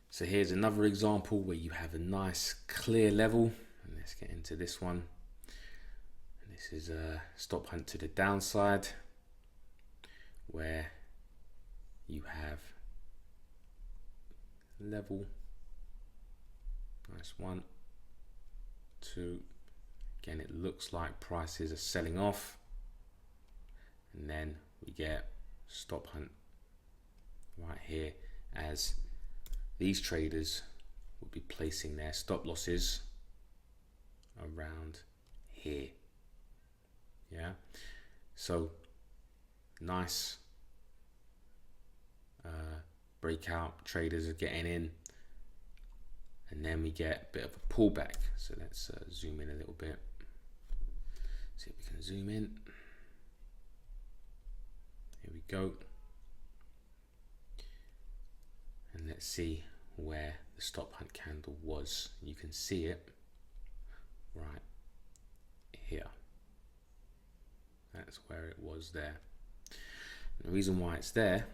So here's another example where you have a nice clear level, and let's get into this one. And this is a stop hunt to the downside, where you have level, nice 1, 2. Again, it looks like prices are selling off, and then we get stop hunt right here, as these traders will be placing their stop losses around here. Yeah, so nice breakout, traders are getting in, and then we get a bit of a pullback. So let's zoom in a little bit, see if we can zoom in. Here we go, and let's see where the stop hunt candle was. You can see it right here. That's where it was there. And the reason why it's there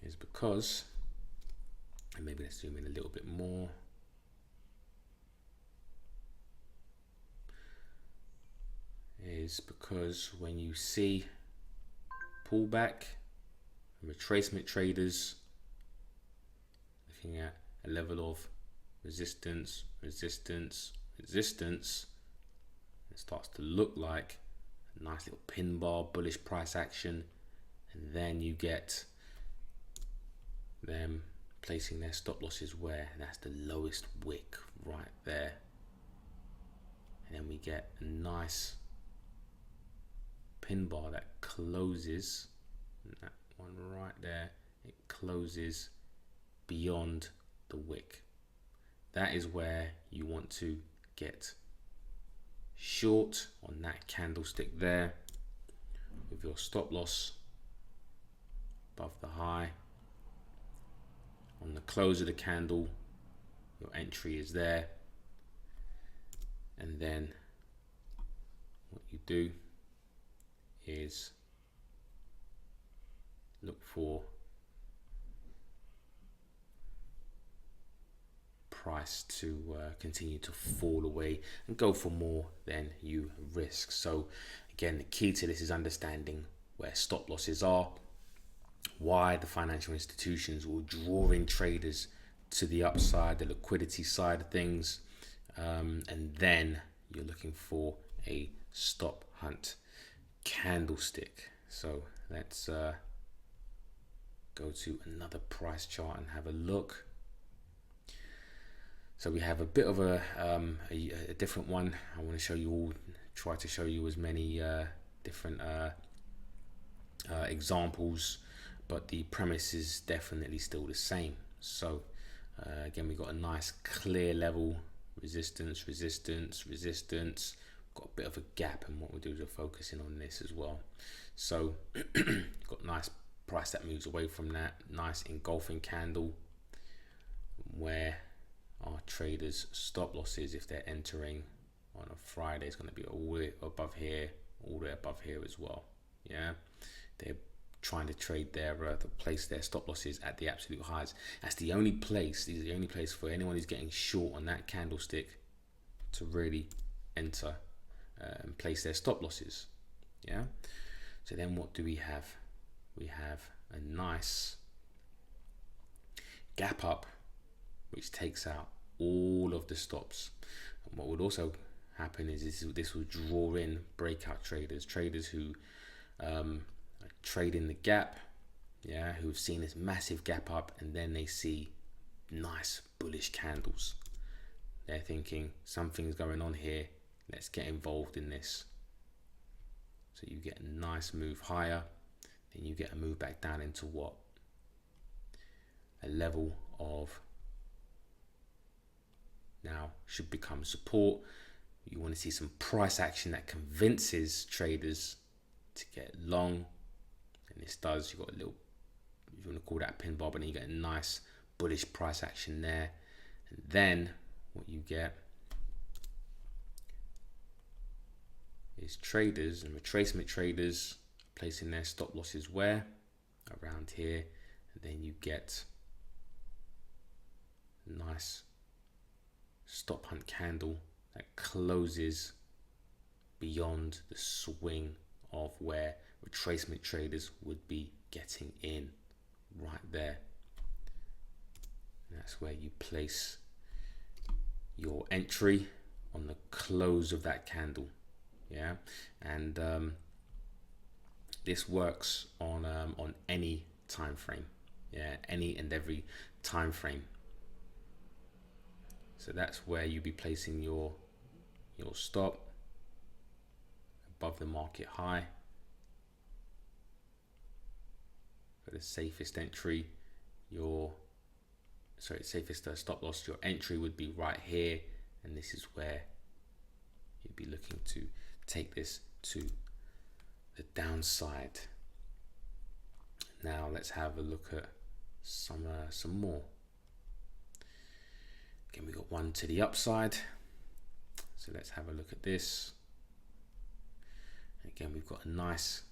is because, and maybe let's zoom in a little bit more. Is because when you see pullback and retracement traders looking at a level of resistance, resistance, resistance, it starts to look like a nice little pin bar, bullish price action, and then you get them placing their stop losses where? That's the lowest wick right there. And then we get a nice pin bar that closes, and that one right there, it closes beyond the wick. That is where you want to get short on that candlestick there, with your stop loss above the high. On the close of the candle, your entry is there, and then what you do is look for price to continue to fall away and go for more than you risk. So again, the key to this is understanding where stop losses are, why the financial institutions will draw in traders to the upside, the liquidity side of things, and then you're looking for a stop hunt candlestick. So let's go to another price chart and have a look. So we have a bit of a different one. I want to show you all, try to show you as many different examples, but the premise is definitely still the same. So again, we got a nice clear level, resistance, resistance, resistance. Got a bit of a gap, and what we'll do is we're focusing on this as well. So got nice price that moves away from that, nice engulfing candle where our traders stop losses, if they're entering on a Friday, is going to be all the way above here, all the way above here as well. Yeah, they're trying to trade their to place their stop losses at the absolute highs. That's the only place, these are the only place for anyone who's getting short on that candlestick to really enter and place their stop losses. Yeah, so then what do we have? We have a nice gap up which takes out all of the stops. And what would also happen is this will draw in breakout traders who are trading the gap, yeah, who've seen this massive gap up, and then they see nice bullish candles. They're thinking something's going on here, let's get involved in this. So you get a nice move higher, then you get a move back down into what? A level of now should become support. You want to see some price action that convinces traders to get long, and this does. You've got a little, if you want to call that a pin bar, but then you get a nice bullish price action there. And then what you get is traders and retracement traders placing their stop losses where? Around here. And then you get nice stop hunt candle that closes beyond the swing of where retracement traders would be getting in, right there. And that's where you place your entry on the close of that candle. Yeah, and this works on any time frame. Yeah, any and every time frame. So that's where you'll be placing your stop above the market high for the safest entry. Safest stop loss. Your entry would be right here, and this is where you'd be looking to take this to the downside. Now let's have a look at some more. Again, we got one to the upside, so let's have a look at this. Again, we've got a nice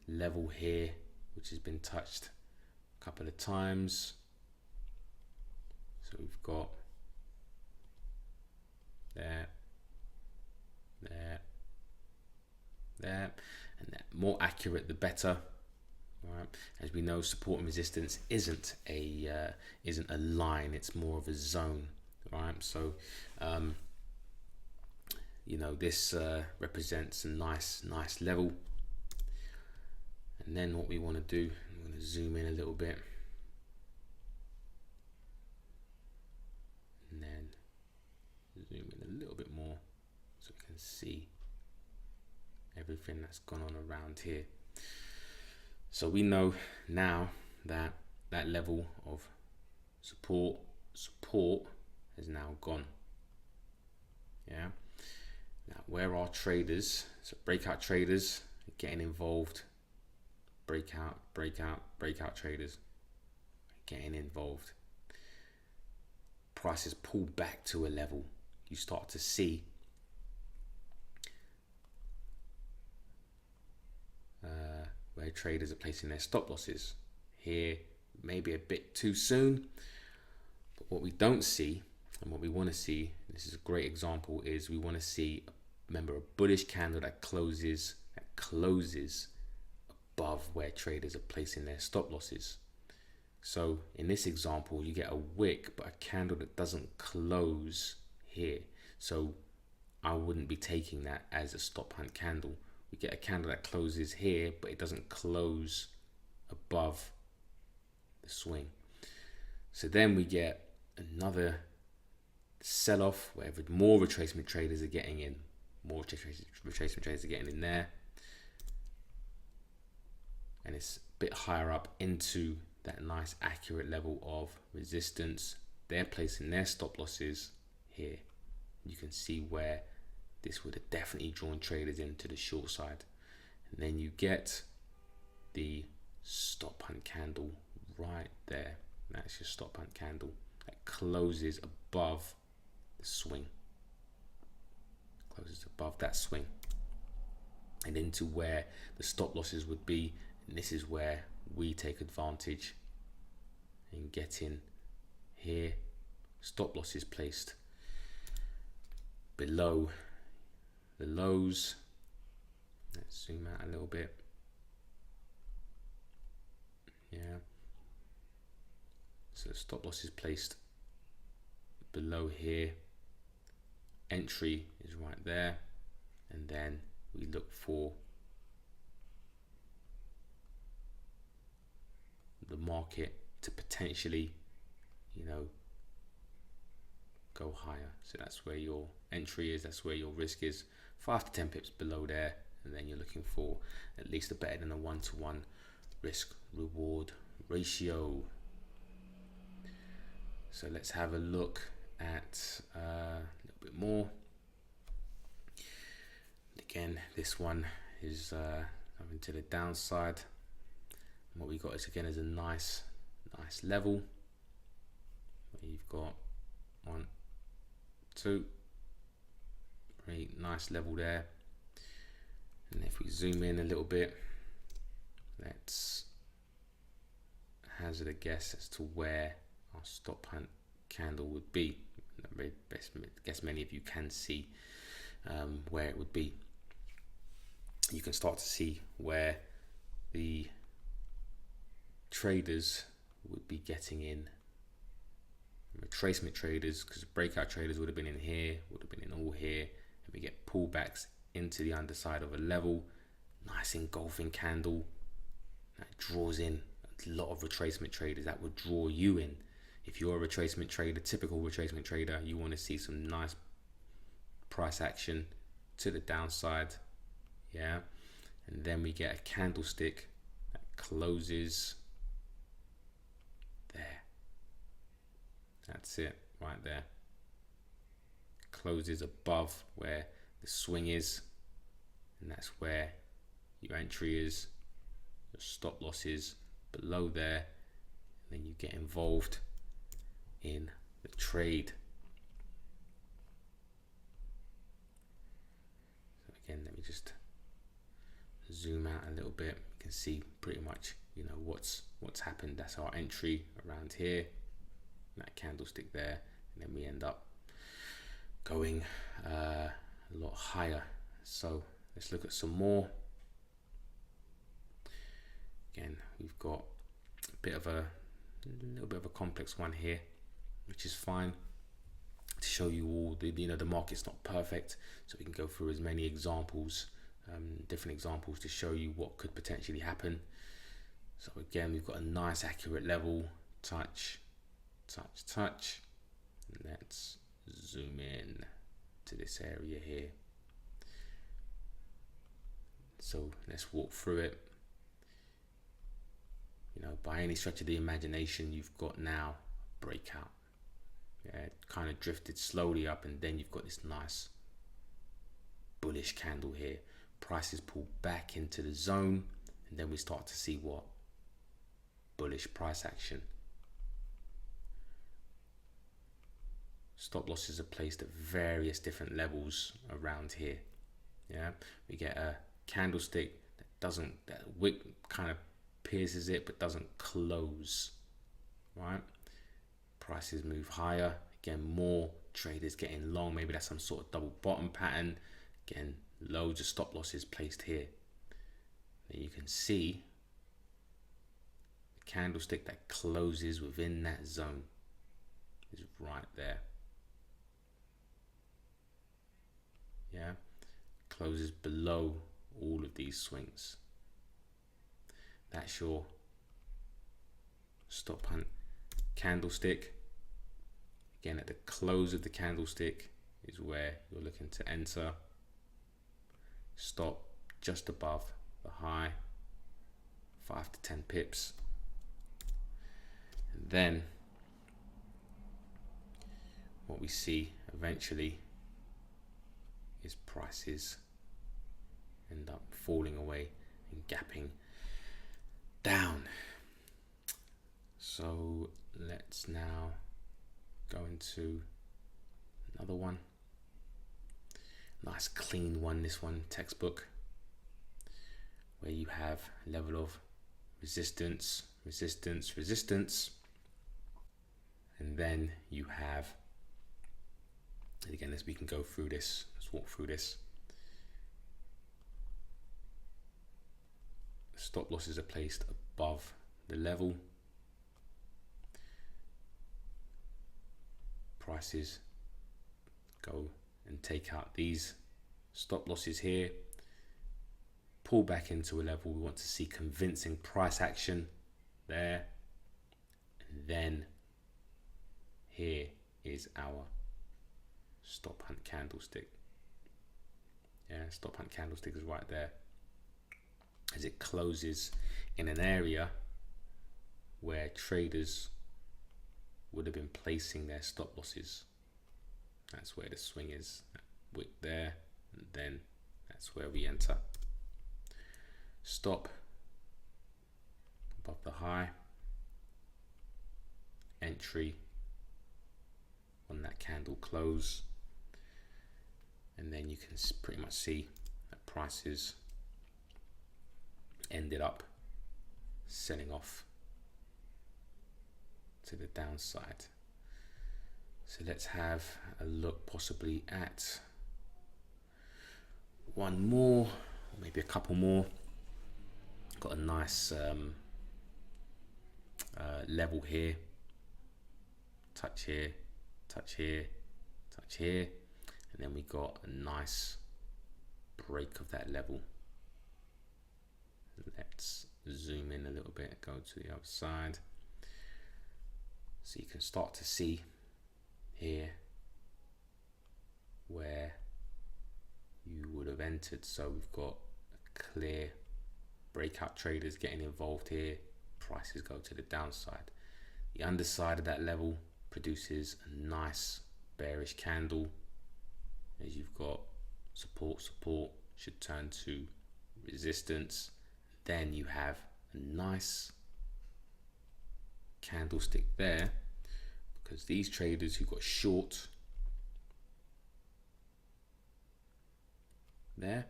level here which has been touched a couple of times. So we've got there, and that. More accurate the better. Right. As we know, support and resistance isn't a line; it's more of a zone. Right. So, this represents a nice level. And then what we want to do, I'm going to zoom in a little bit, and then zoom in a little bit more so we can see everything that's gone on around here. So we know now that that level of support has now gone. Yeah. Now, where are traders? So breakout traders are getting involved. Breakout traders are getting involved. Prices pull back to a level. You start to see where traders are placing their stop losses. Here, maybe a bit too soon. But what we don't see, and what we want to see, this is a great example, is we want to see, remember, a bullish candle that closes above where traders are placing their stop losses. So in this example, you get a wick, but a candle that doesn't close here. So I wouldn't be taking that as a stop hunt candle. We get a candle that closes here, but it doesn't close above the swing. So then we get another sell-off where more retracement traders are getting in. More retracement traders are getting in there. And it's a bit higher up into that nice accurate level of resistance. They're placing their stop losses here. You can see where this would have definitely drawn traders into the short side. And then you get the stop hunt candle right there. That's your stop hunt candle that closes above the swing. Closes above that swing and into where the stop losses would be. And this is where we take advantage and get in here. Stop losses placed below the lows. Let's zoom out a little bit. Yeah. So stop loss is placed below here. Entry is right there. And then we look for the market to potentially, go higher. So that's where your entry is, that's where your risk is, 5 to 10 pips below there, and then you're looking for at least a better than a 1-to-1 risk reward ratio. So let's have a look at a little bit more. Again, this one is coming to the downside. And what we got is a nice level where you've got 1, 2, 3, nice level there. And if we zoom in a little bit, let's hazard a guess as to where our stop hunt candle would be. I guess many of you can see where it would be. You can start to see where the traders would be getting in. Retracement traders, because breakout traders would have been in here, would have been in all here, and we get pullbacks into the underside of a level. Nice engulfing candle that draws in a lot of retracement traders. That would draw you in. If you're a retracement trader, typical retracement trader, you want to see some nice price action to the downside, yeah. And then we get a candlestick that closes there. That's it right there. Closes above where the swing is, and that's where your entry is. Your stop loss is below there, and then you get involved in the trade. So again, let me just zoom out a little bit. You can see pretty much, you know, what's happened. That's our entry around here, that candlestick there, and then we end up going a lot higher. So let's look at some more. Again, we've got a little bit of a complex one here, which is fine to show you all the, you know, the market's not perfect, so we can go through as many examples, different examples to show you what could potentially happen. So again, we've got a nice accurate level, touch. And let's zoom in to this area here. So let's walk through it. You know, by any stretch of the imagination, you've got now a breakout. Yeah, it kind of drifted slowly up, and then you've got this nice bullish candle here. Prices pull back into the zone, and then we start to see what? Bullish price action. Stop losses are placed at various different levels around here. Yeah, we get a candlestick that wick kind of pierces it but doesn't close, right? Prices move higher. Again, more traders getting long. Maybe that's some sort of double bottom pattern. Again, loads of stop losses placed here. Then you can see the candlestick that closes within that zone is right there. Yeah, closes below all of these swings. That's your stop hunt candlestick. Again, at the close of the candlestick is where you're looking to enter. Stop just above the high, 5 to 10 pips. And then what we see eventually is prices end up falling away and gapping down. So let's now go into another one. Nice clean one, this one, textbook, where you have a level of resistance, and then you have, and again, as we can go through this, let's walk through this. Stop losses are placed above the level. Prices go and take out these stop losses here, pull back into a level. We want to see convincing price action there, and then here is our stop hunt candlestick. Yeah, stop hunt candlestick is right there, as it closes in an area where traders would have been placing their stop losses. That's where the swing is, that wick there, and then that's where we enter. Stop above the high, entry on that candle close, and then you can pretty much see that prices ended up selling off to the downside. So let's have a look possibly at one more, or maybe a couple more. Got a nice level here, touch here, touch here, touch here, and then we got a nice break of that level. Let's zoom in a little bit, go to the other side, so you can start to see here where you would have entered. So we've got a clear breakout traders getting involved here, prices go to the downside. The underside of that level produces a nice bearish candle, as you've got support, should turn to resistance. Then you have a nice candlestick there, because these traders who got short there,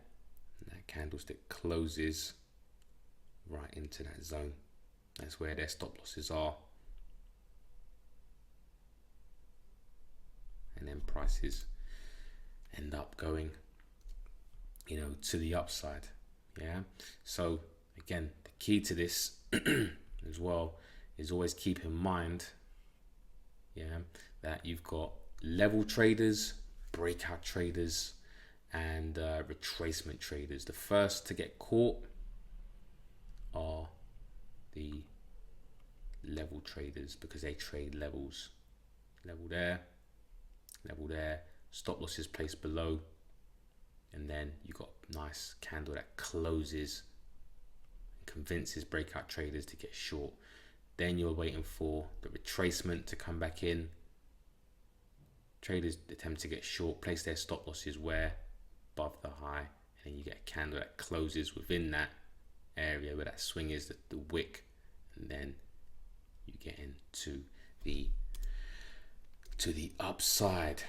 and that candlestick closes right into that zone. That's where their stop losses are, and then prices end up going, you know, to the upside. Yeah, so again, the key to this as well is always keep in mind, yeah, that you've got level traders, breakout traders, and retracement traders. The first to get caught are the level traders, because they trade levels. Level there, stop losses placed below, and then you got a nice candle that closes and convinces breakout traders to get short. Then you're waiting for the retracement to come back in. Traders attempt to get short, place their stop losses where? Above the high, and then you get a candle that closes within that area where that swing is, the wick, and then you get into the upside.